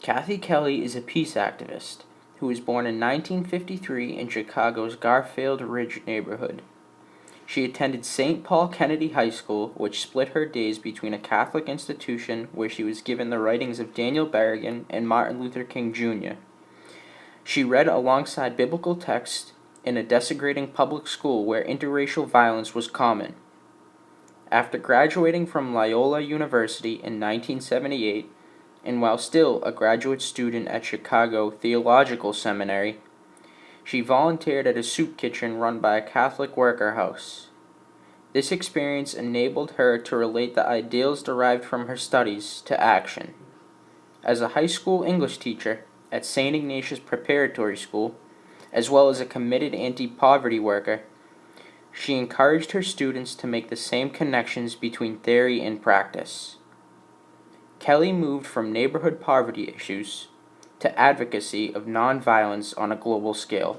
Kathy Kelly is a peace activist who was born in 1953 in Chicago's Garfield Ridge neighborhood. She attended St. Paul Kennedy High School, which split her days between a Catholic institution where she was given the writings of Daniel Berrigan and Martin Luther King Jr. She read alongside biblical texts in a desegregating public school where interracial violence was common. After graduating from Loyola University in 1978, and while still a graduate student at Chicago Theological Seminary, she volunteered at a soup kitchen run by a Catholic worker house. This experience enabled her to relate the ideals derived from her studies to action. As a high school English teacher at St. Ignatius Preparatory School, as well as a committed anti-poverty worker, she encouraged her students to make the same connections between theory and practice. Kelly moved from neighborhood poverty issues to advocacy of nonviolence on a global scale.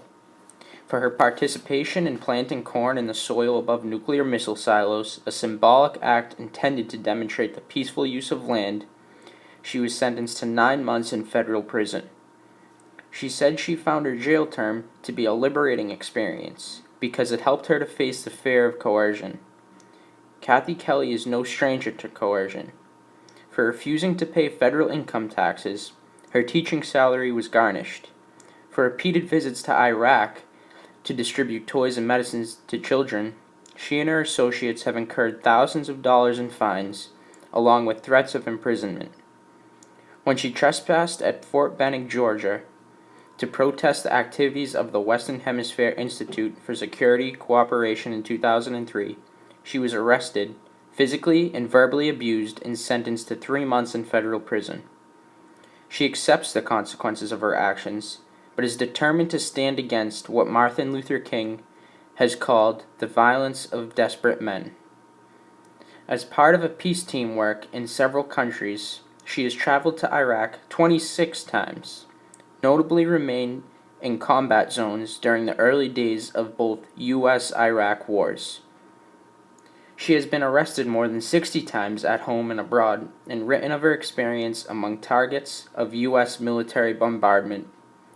For her participation in planting corn in the soil above nuclear missile silos, a symbolic act intended to demonstrate the peaceful use of land, she was sentenced to 9 months in federal prison. She said she found her jail term to be a liberating experience because it helped her to face the fear of coercion. Kathy Kelly is no stranger to coercion. For refusing to pay federal income taxes, her teaching salary was garnished. For repeated visits to Iraq to distribute toys and medicines to children, she and her associates have incurred thousands of dollars in fines, along with threats of imprisonment. When she trespassed at Fort Benning, Georgia, to protest the activities of the Western Hemisphere Institute for Security Cooperation in 2003, she was arrested, physically and verbally abused, and sentenced to 3 months in federal prison. She accepts the consequences of her actions, but is determined to stand against what Martin Luther King has called the violence of desperate men. As part of a peace team work in several countries, she has traveled to Iraq 26 times, notably remained in combat zones during the early days of both U.S.-Iraq wars. She has been arrested more than 60 times at home and abroad, and written of her experience among targets of U.S. military bombardment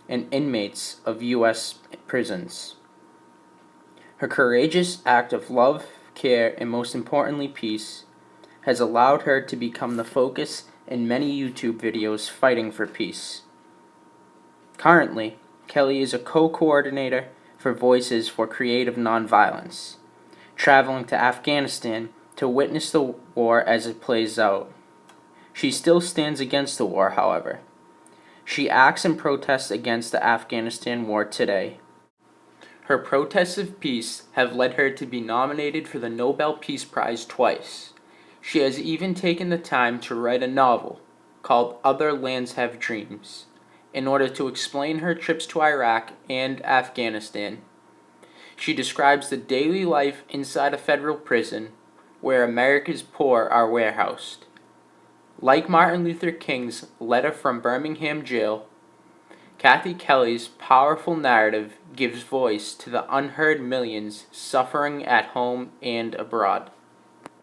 and inmates of U.S. prisons. Her courageous act of love, care, and most importantly peace has allowed her to become the focus in many YouTube videos fighting for peace. Currently, Kelly is a co-coordinator for Voices for Creative Nonviolence, traveling to Afghanistan to witness the war as it plays out. She still stands against the war, however. She acts and protests against the Afghanistan war today. Her protests of peace have led her to be nominated for the Nobel Peace Prize twice. She has even taken the time to write a novel called Other Lands Have Dreams in order to explain her trips to Iraq and Afghanistan. She describes the daily life inside a federal prison where America's poor are warehoused. Like Martin Luther King's letter from Birmingham jail, Kathy Kelly's powerful narrative gives voice to the unheard millions suffering at home and abroad.